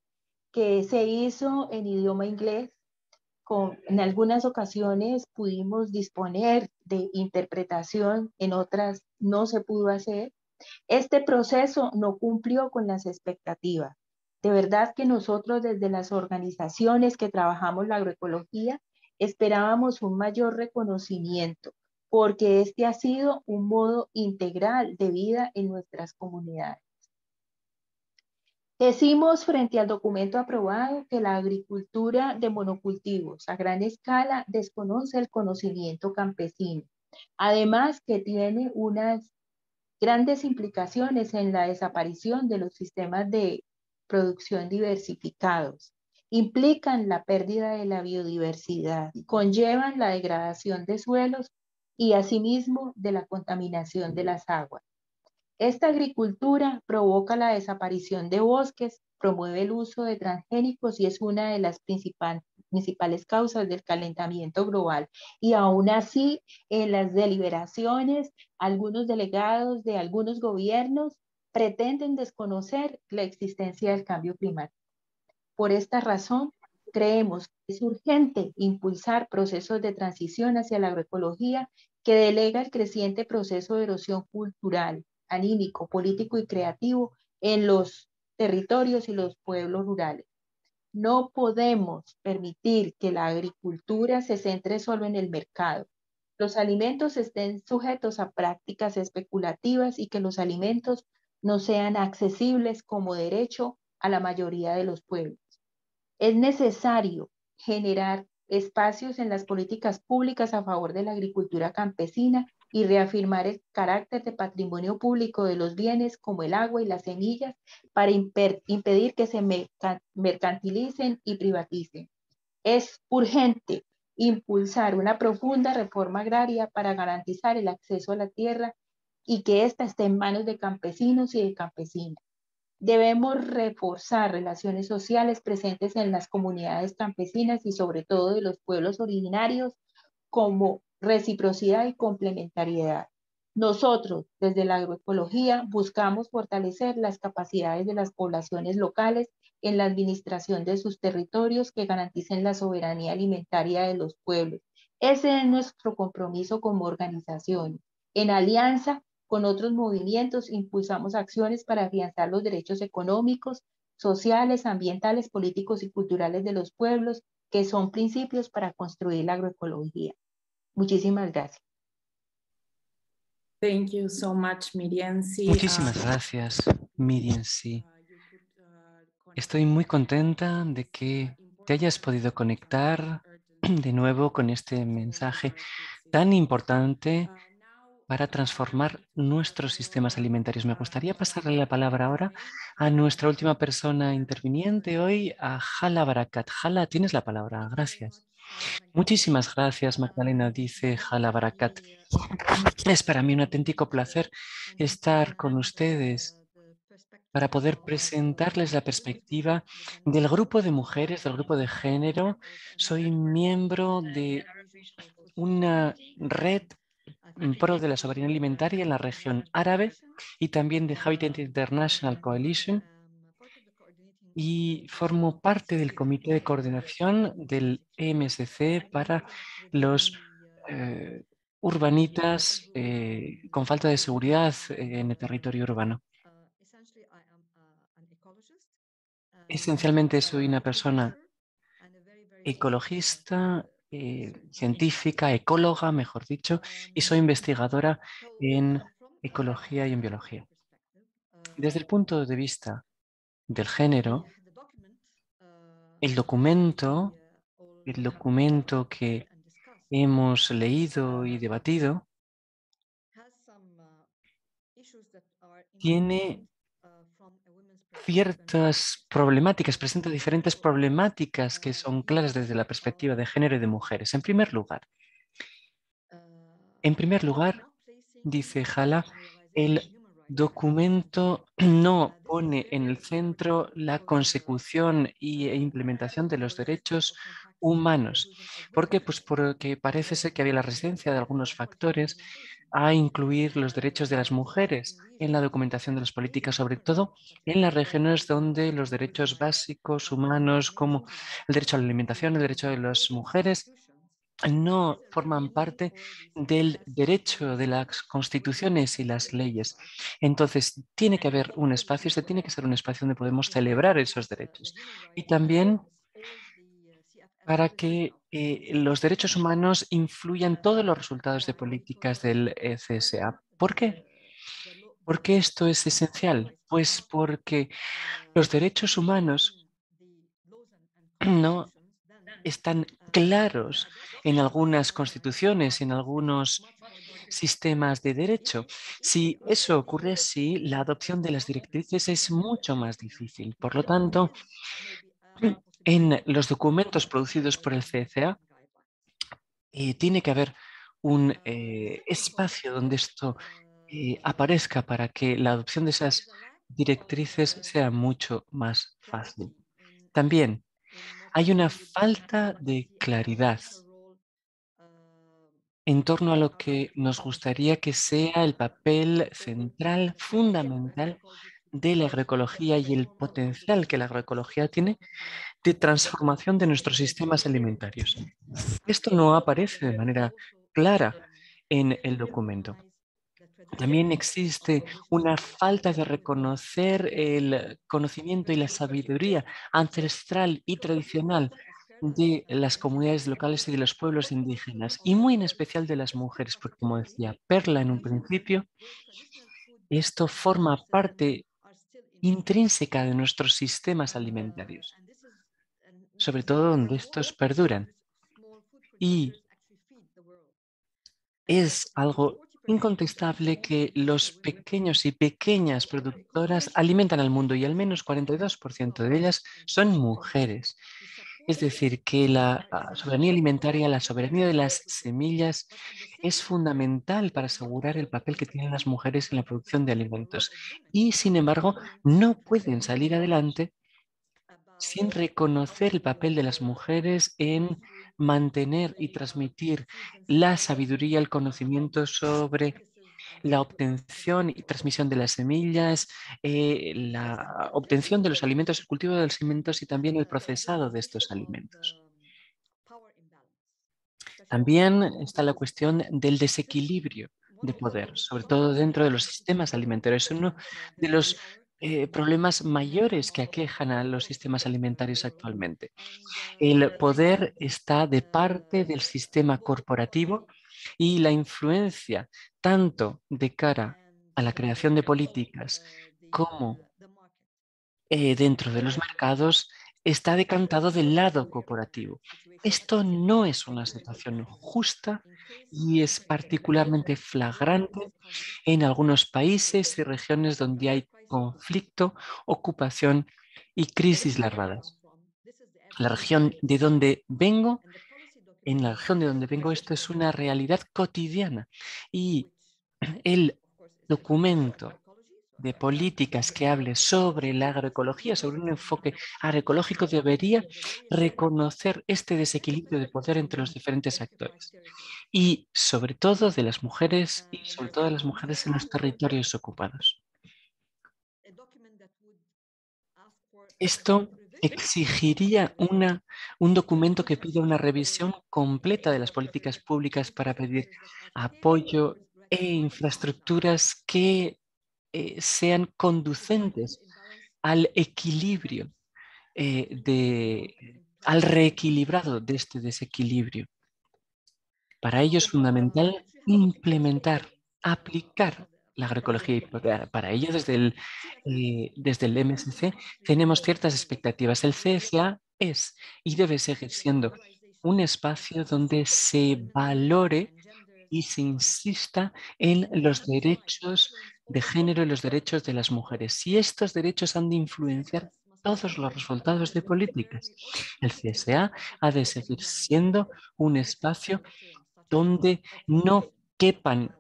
Speaker 5: que se hizo en idioma inglés. En algunas ocasiones pudimos disponer de interpretación, en otras no se pudo hacer. Este proceso no cumplió con las expectativas. De verdad que nosotros desde las organizaciones que trabajamos la agroecología esperábamos un mayor reconocimiento, porque este ha sido un modo integral de vida en nuestras comunidades. Decimos frente al documento aprobado que la agricultura de monocultivos a gran escala desconoce el conocimiento campesino. Además que tiene unas grandes implicaciones en la desaparición de los sistemas de producción diversificados. Implican la pérdida de la biodiversidad, conllevan la degradación de suelos y asimismo de la contaminación de las aguas. Esta agricultura provoca la desaparición de bosques, promueve el uso de transgénicos y es una de las principales causas del calentamiento global. Y aún así, en las deliberaciones, algunos delegados de algunos gobiernos pretenden desconocer la existencia del cambio climático. Por esta razón, creemos que es urgente impulsar procesos de transición hacia la agroecología que delega el creciente proceso de erosión cultural, anímico, político y creativo en los territorios y los pueblos rurales. No podemos permitir que la agricultura se centre solo en el mercado. Los alimentos estén sujetos a prácticas especulativas y que los alimentos no sean accesibles como derecho a la mayoría de los pueblos. Es necesario generar espacios en las políticas públicas a favor de la agricultura campesina y reafirmar el carácter de patrimonio público de los bienes como el agua y las semillas para impedir que se mercantilicen y privaticen. Es urgente impulsar una profunda reforma agraria para garantizar el acceso a la tierra y que ésta esté en manos de campesinos y de campesinas. Debemos reforzar relaciones sociales presentes en las comunidades campesinas y sobre todo de los pueblos originarios como reciprocidad y complementariedad. Nosotros, desde la agroecología, buscamos fortalecer las capacidades de las poblaciones locales en la administración de sus territorios que garanticen la soberanía alimentaria de los pueblos. Ese es nuestro compromiso como organización. En alianza con otros movimientos, impulsamos acciones para afianzar los derechos económicos, sociales, ambientales, políticos y culturales de los pueblos, que son principios para construir la agroecología. Muchísimas gracias.
Speaker 3: Thank you so much, Miriam. Sí,
Speaker 1: Muchísimas gracias, Miriam. Sí. Estoy muy contenta de que te hayas podido conectar de nuevo con este mensaje tan importante para transformar nuestros sistemas alimentarios. Me gustaría pasarle la palabra ahora a nuestra última persona interviniente hoy, a Hala Barakat. Hala, tienes la palabra. Gracias. Muchísimas gracias, Magdalena, dice Hala Barakat. Es para mí un auténtico placer estar con ustedes para poder presentarles la perspectiva del grupo de mujeres, del grupo de género. Soy miembro de una red en pro de la soberanía alimentaria en la región árabe y también de Habitat International Coalition, y formo parte del comité de coordinación del EMSC para los urbanitas con falta de seguridad en el territorio urbano. Esencialmente soy una persona ecologista, científica, ecóloga, mejor dicho, y soy investigadora en ecología y en biología. Desde el punto de vista del género, el documento que hemos leído y debatido tiene ciertas problemáticas, presenta diferentes problemáticas que son claras desde la perspectiva de género y de mujeres. En primer lugar, dice Hala, el documento no pone en el centro la consecución e implementación de los derechos humanos. ¿Por qué? Pues porque parece ser que había la resistencia de algunos factores a incluir los derechos de las mujeres en la documentación de las políticas, sobre todo en las regiones donde los derechos básicos humanos, como el derecho a la alimentación, el derecho de las mujeres, no forman parte del derecho de las constituciones y las leyes. Entonces, tiene que haber un espacio, este tiene que ser un espacio donde podemos celebrar esos derechos. Y también para que los derechos humanos influyan todos los resultados de políticas del CSA. ¿Por qué? ¿Por qué esto es esencial? Pues porque los derechos humanos no están claros en algunas constituciones, en algunos sistemas de derecho. Si eso ocurre así, la adopción de las directrices es mucho más difícil. Por lo tanto, en los documentos producidos por el CCA, tiene que haber un espacio donde esto aparezca para que la adopción de esas directrices sea mucho más fácil. También hay una falta de claridad en torno a lo que nos gustaría que sea el papel central, fundamental de la agroecología y el potencial que la agroecología tiene de transformación de nuestros sistemas alimentarios. Esto no aparece de manera clara en el documento. También existe una falta de reconocer el conocimiento y la sabiduría ancestral y tradicional de las comunidades locales y de los pueblos indígenas, y muy en especial de las mujeres, porque como decía Perla en un principio, esto forma parte intrínseca de nuestros sistemas alimentarios, sobre todo donde estos perduran. Y es algo incontestable que los pequeños y pequeñas productoras alimentan al mundo y al menos 42% de ellas son mujeres. Es decir, que la soberanía alimentaria, la soberanía de las semillas es fundamental para asegurar el papel que tienen las mujeres en la producción de alimentos. Y, sin embargo, no pueden salir adelante sin reconocer el papel de las mujeres en mantener y transmitir la sabiduría, el conocimiento sobre la obtención y transmisión de las semillas, la obtención de los alimentos, el cultivo de los alimentos y también el procesado de estos alimentos. También está la cuestión del desequilibrio de poder, sobre todo dentro de los sistemas alimentarios. Es uno de los problemas mayores que aquejan a los sistemas alimentarios actualmente. El poder está de parte del sistema corporativo y la influencia tanto de cara a la creación de políticas como dentro de los mercados está decantado del lado corporativo. Esto no es una situación justa y es particularmente flagrante en algunos países y regiones donde hay conflicto, ocupación y crisis larvadas. La región de donde vengo, en la región de donde vengo, esto es una realidad cotidiana y el documento de políticas que hable sobre la agroecología, sobre un enfoque agroecológico, debería reconocer este desequilibrio de poder entre los diferentes actores y sobre todo de las mujeres y sobre todo de las mujeres en los territorios ocupados. Esto exigiría un documento que pida una revisión completa de las políticas públicas para pedir apoyo e infraestructuras que sean conducentes al equilibrio, al reequilibrado de este desequilibrio. Para ello es fundamental implementar, aplicar la agroecología y para ello desde el MSC tenemos ciertas expectativas. El CSA es y debe seguir siendo un espacio donde se valore y se insista en los derechos de género y los derechos de las mujeres. Y estos derechos han de influenciar todos los resultados de políticas. El CSA ha de seguir siendo un espacio donde no quepan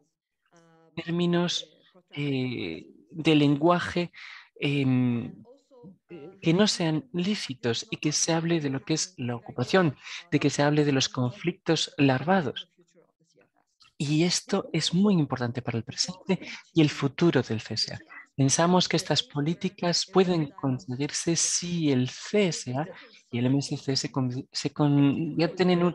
Speaker 1: términos de lenguaje que no sean lícitos y que se hable de lo que es la ocupación, de que se hable de los conflictos larvados. Y esto es muy importante para el presente y el futuro del CSA. Pensamos que estas políticas pueden conseguirse si el CSA y el MSC se convierten en un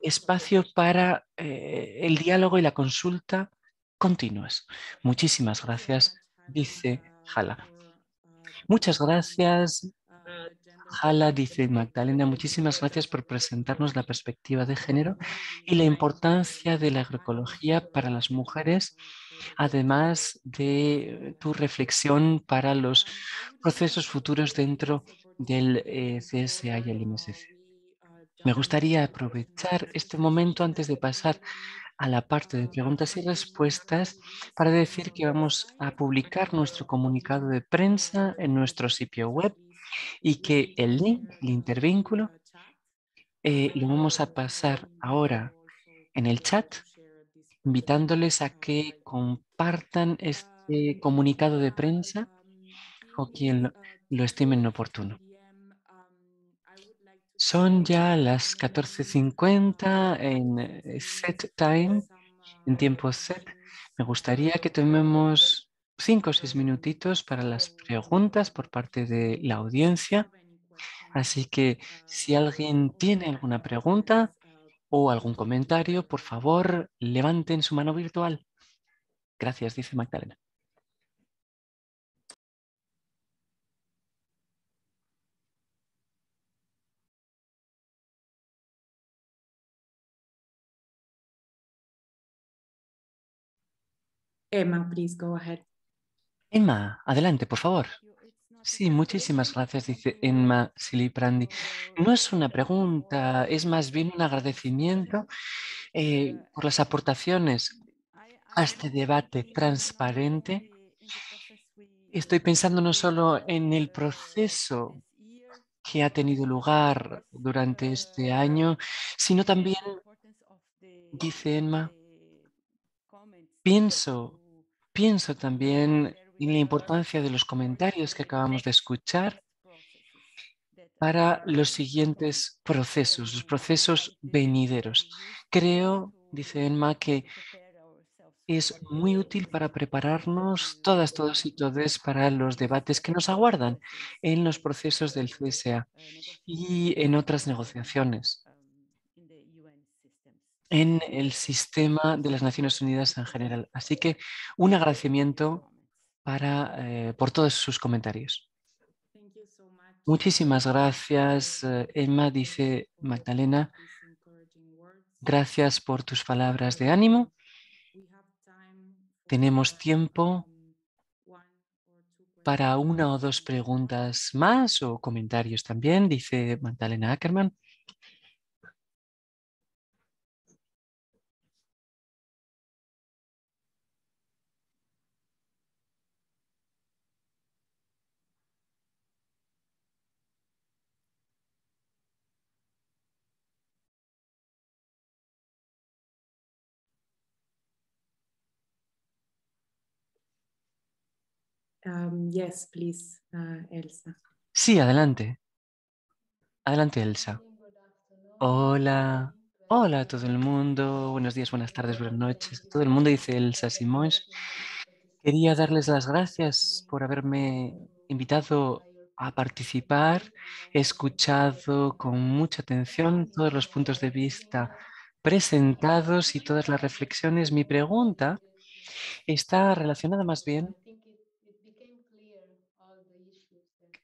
Speaker 1: espacio para el diálogo y la consulta continuas. Muchísimas gracias, dice Jala. Muchas gracias, Jala, dice Magdalena. Muchísimas gracias por presentarnos la perspectiva de género y la importancia de la agroecología para las mujeres, además de tu reflexión para los procesos futuros dentro del CSA y el MSC. Me gustaría aprovechar este momento antes de pasar a la parte de preguntas y respuestas para decir que vamos a publicar nuestro comunicado de prensa en nuestro sitio web y que el link, el intervínculo, lo vamos a pasar ahora en el chat. invitándoles a que compartan este comunicado de prensa o quien lo estimen oportuno. Son ya las 14:50 en set time, en tiempo set. Me gustaría que tomemos 5 o 6 minutitos para las preguntas por parte de la audiencia. Así que si alguien tiene alguna pregunta o algún comentario, por favor, levanten su mano virtual. Gracias, dice Magdalena.
Speaker 3: Emma, please go ahead.
Speaker 1: Emma, adelante, por favor. Sí, muchísimas gracias, dice Emma Siliprandi. No es una pregunta, es más bien un agradecimiento por las aportaciones a este debate transparente. Estoy pensando no solo en el proceso que ha tenido lugar durante este año, sino también, dice Emma, pienso también en la importancia de los comentarios que acabamos de escuchar para los siguientes procesos, los procesos venideros. Creo, dice Emma, que es muy útil para prepararnos todos y todes para los debates que nos aguardan en los procesos del CSA y en otras negociaciones, en el sistema de las Naciones Unidas en general. Así que un agradecimiento por todos sus comentarios.
Speaker 3: Thank you so much.
Speaker 1: Muchísimas gracias, Emma, dice Magdalena.
Speaker 3: These encouraging words.
Speaker 1: Gracias por tus palabras de ánimo.
Speaker 3: We have time
Speaker 1: Tenemos
Speaker 3: for
Speaker 1: tiempo
Speaker 3: one or two
Speaker 1: para
Speaker 3: questions.
Speaker 1: una o dos preguntas más o comentarios también, dice Magdalena Ackerman.
Speaker 3: Yes, please, Elsa.
Speaker 1: Sí, adelante. Adelante, Elsa. Hola. Hola a todo el mundo. Buenos días, buenas tardes, buenas noches. A todo el mundo, dice Elsa Simons. Quería darles las gracias por haberme invitado a participar. He escuchado con mucha atención todos los puntos de vista presentados y todas las reflexiones. Mi pregunta está relacionada más bien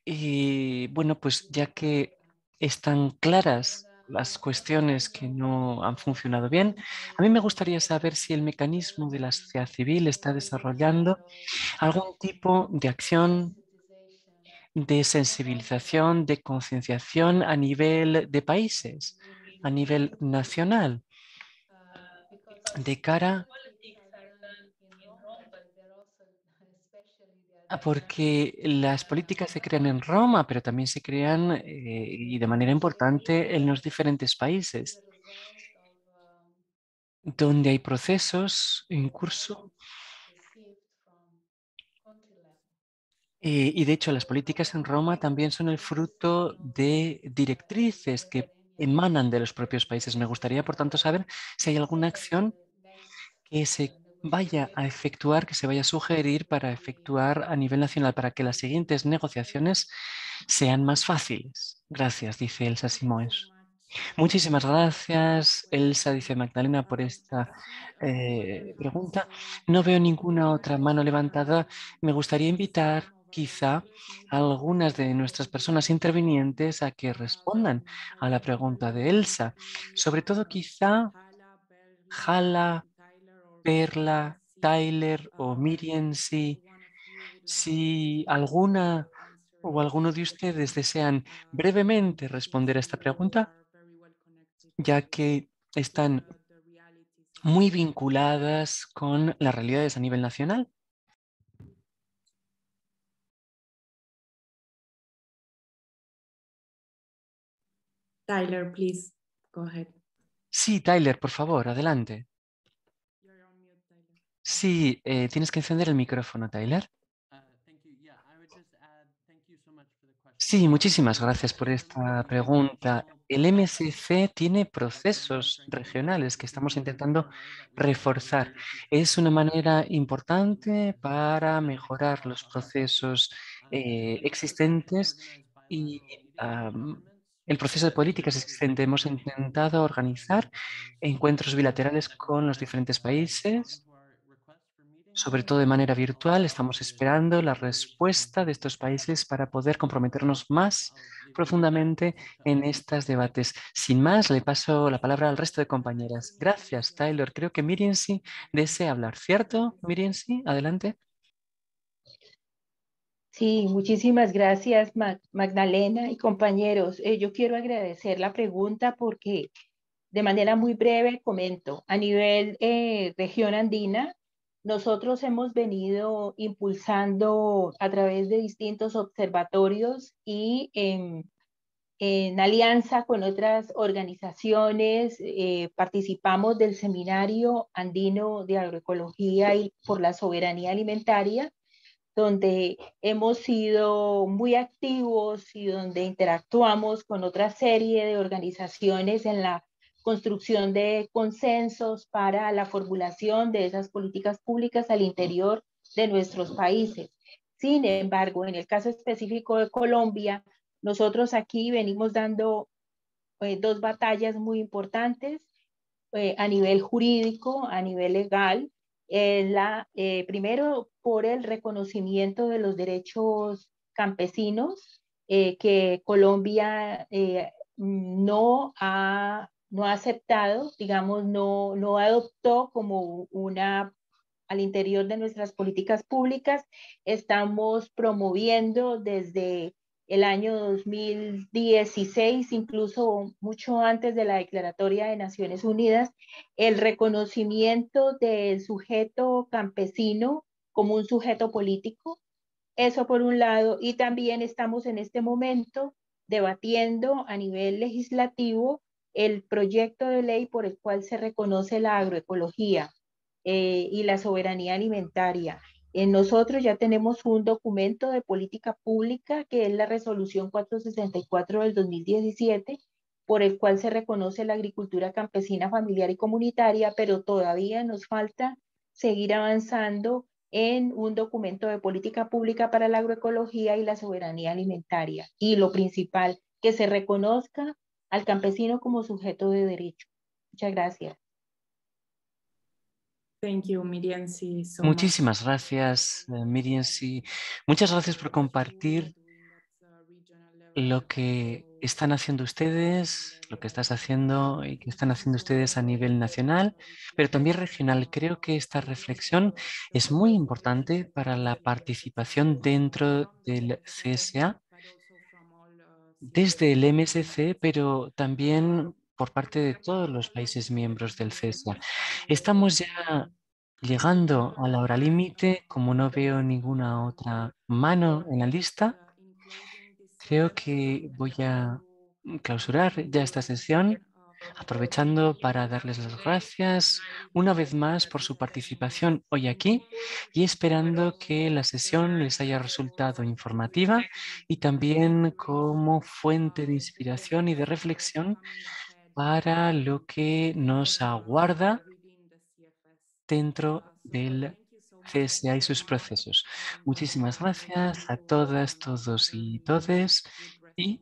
Speaker 1: y bueno, pues ya que están claras las cuestiones que no han funcionado bien, a mí me gustaría saber si el mecanismo de la sociedad civil está desarrollando algún tipo de acción de sensibilización, de concienciación a nivel de países, a nivel nacional, de cara porque las políticas se crean en Roma, pero también se crean y de manera importante en los diferentes países, donde hay procesos en curso. Y de hecho, las políticas en Roma también son el fruto de directrices que emanan de los propios países. Me gustaría, por tanto, saber si hay alguna acción que se vaya a efectuar, que se vaya a sugerir para efectuar a nivel nacional, para que las siguientes negociaciones sean más fáciles. Gracias, dice Elsa
Speaker 3: Thank you so
Speaker 1: Simões.
Speaker 3: much.
Speaker 1: Muchísimas gracias, Elsa,
Speaker 3: Question.
Speaker 1: dice Magdalena, por esta
Speaker 3: I see other hands,
Speaker 1: pregunta.
Speaker 3: so
Speaker 1: No veo
Speaker 3: maybe
Speaker 1: ninguna otra mano levantada. Me gustaría invitar
Speaker 3: some of our
Speaker 1: quizá
Speaker 3: speakers
Speaker 1: a
Speaker 3: maybe
Speaker 1: algunas de nuestras personas intervinientes a que respondan a la pregunta de Elsa. Sobre todo quizá
Speaker 3: Hala,
Speaker 1: Hala,
Speaker 3: Tyler, or Miriam,
Speaker 1: Perla, Tyler o Miriam,
Speaker 3: if one of you would like
Speaker 1: si
Speaker 3: to
Speaker 1: alguna
Speaker 3: answer
Speaker 1: o alguno de
Speaker 3: this
Speaker 1: ustedes
Speaker 3: question,
Speaker 1: desean brevemente
Speaker 3: since
Speaker 1: responder a esta
Speaker 3: you
Speaker 1: pregunta,
Speaker 3: are very well connected
Speaker 1: ya que están
Speaker 3: the realities of
Speaker 1: muy vinculadas con las realidades a nivel nacional.
Speaker 3: Tyler, please go ahead.
Speaker 1: Sí, Tyler, por favor, adelante.
Speaker 3: You're on
Speaker 1: Sí, tienes que encender el micrófono, Tyler. Sí, muchísimas gracias por esta pregunta. El MSC tiene procesos regionales que estamos intentando reforzar. Es una manera importante para mejorar los procesos existentes y el proceso de políticas existente. Hemos intentado organizar encuentros bilaterales con los diferentes países, sobre todo de manera virtual. Estamos esperando la respuesta de estos países para poder comprometernos más profundamente en estos debates. Sin más, le paso la palabra al resto de compañeras. Gracias, Tyler. Creo que Miriam sí desea hablar, ¿cierto? Miriam sí, adelante.
Speaker 5: Sí, muchísimas gracias, Magdalena y compañeros. Yo quiero agradecer la pregunta porque de manera muy breve comento. A nivel región andina, nosotros hemos venido impulsando a través de distintos observatorios y en alianza con otras organizaciones, participamos del Seminario Andino de Agroecología y por la Soberanía Alimentaria, donde hemos sido muy activos y donde interactuamos con otra serie de organizaciones en la construcción de consensos para la formulación de esas políticas públicas al interior de nuestros países. Sin embargo, en el caso específico de Colombia, nosotros aquí venimos dando dos batallas muy importantes a nivel jurídico, a nivel legal. Primero, por el reconocimiento de los derechos campesinos que Colombia no ha aceptado, digamos, no adoptó como una al interior de nuestras políticas públicas. Estamos promoviendo desde el año 2016, incluso mucho antes de la Declaratoria de Naciones Unidas, el reconocimiento del sujeto campesino como un sujeto político. Eso por un lado, y también estamos en este momento debatiendo a nivel legislativo el proyecto de ley por el cual se reconoce la agroecología y la soberanía alimentaria. Nosotros ya tenemos un documento de política pública que es la resolución 464 del 2017, por el cual se reconoce la agricultura campesina, familiar y comunitaria, pero todavía nos falta seguir avanzando en un documento de política pública para la agroecología y la soberanía alimentaria. Y lo principal, que se reconozca al campesino como sujeto de derecho. Muchas gracias.
Speaker 3: Thank you, Miriam, so
Speaker 1: Muchísimas gracias, Miriam. Sí. Muchas gracias por compartir lo que están haciendo ustedes, lo que estás haciendo y que están haciendo ustedes a nivel nacional, pero también regional. Creo que esta reflexión es muy importante para la participación dentro del CSA, desde el MSC, pero también por parte de todos los países miembros del CSA. Estamos ya llegando a la hora límite. Como no veo ninguna otra mano en la lista, creo que voy a clausurar ya esta sesión, aprovechando para darles las gracias una vez más por su participación hoy aquí y esperando que la sesión les haya resultado informativa y también como fuente de inspiración y de reflexión para lo que nos aguarda dentro del CSA y sus procesos. Muchísimas gracias a todas, todos y todes y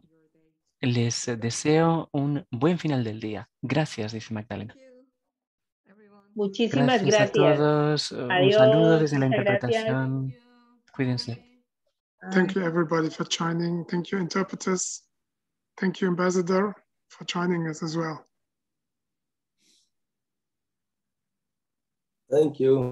Speaker 1: les deseo un buen final del día. Gracias, dice Magdalena.
Speaker 5: Muchísimas
Speaker 1: Gracias a
Speaker 5: gracias.
Speaker 1: todos. Un saludo
Speaker 5: Adiós,
Speaker 1: desde la
Speaker 5: muchas gracias.
Speaker 1: interpretación. Cuídense.
Speaker 6: Thank you, everybody, for joining. Thank you, interpreters. Thank you, Ambassador, for joining us as well.
Speaker 7: Thank you.